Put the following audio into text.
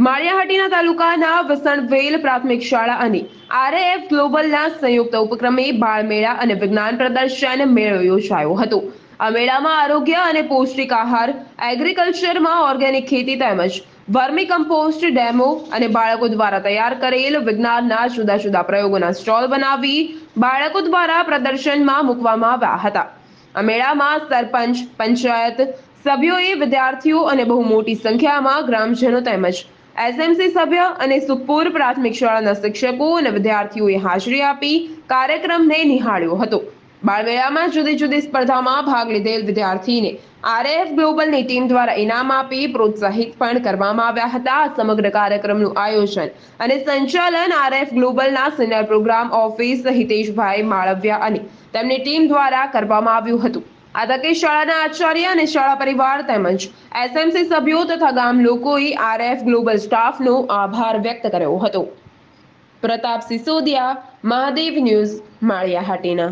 માળિયાહાટીના તાલુકાના વસણવેલ પ્રાથમિક શાળા અને આરએએફ ગ્લોબલના સંયુક્ત ઉપક્રમે બાળમેળા અને વિજ્ઞાન પ્રદર્શન મેળો યોજાયો હતો। આ મેળામાં આરોગ્ય અને પૌષ્ટિક આહાર, એગ્રીકલ્ચરમાં ઓર્ગેનિક ખેતી તેમજ વર્મી કમ્પોસ્ટ ડેમો અને બાળકો દ્વારા તૈયાર કરેલ વિજ્ઞાનના જુદા જુદા પ્રયોગોના સ્ટોલ બનાવી બાળકો દ્વારા પ્રદર્શનમાં મૂકવામાં આવ્યા હતા। આ મેળામાં સરપંચ, પંચાયત સભ્યોએ, વિદ્યાર્થીઓ અને બહુ મોટી સંખ્યામાં ગ્રામજનો તેમજ એસએમસી સભ્ય અને સુખપુર પ્રાથમિક શાળાના શિક્ષકો અને વિદ્યાર્થીઓએ હાજરી આપી કાર્યક્રમને નિહાળ્યો હતો। બાળમેળામાં જુદી જુદી સ્પર્ધામાં ભાગ લીધેલ વિદ્યાર્થીને આરએએફ ગ્લોબલની ટીમ દ્વારા ઇનામ આપી પ્રોત્સાહિત પણ કરવામાં આવ્યા હતા। આ સમગ્ર કાર્યક્રમનું આયોજન અને સંચાલન આરએએફ ગ્લોબલના senior programme officer Hiteshbhai Malviya અને તેમની ટીમ દ્વારા કરવામાં આવ્યું હતું। આ તકે શાળાના આચાર્ય અને શાળા પરિવાર તેમજ એસએમસી સભ્યો તથા ગામ લોકોએ આરએએફ ગ્લોબલ સ્ટાફનો આભાર વ્યક્ત કર્યો હતો। પ્રતાપ સિસોદિયા, મહાદેવ ન્યૂઝ, માળિયાહાટીના।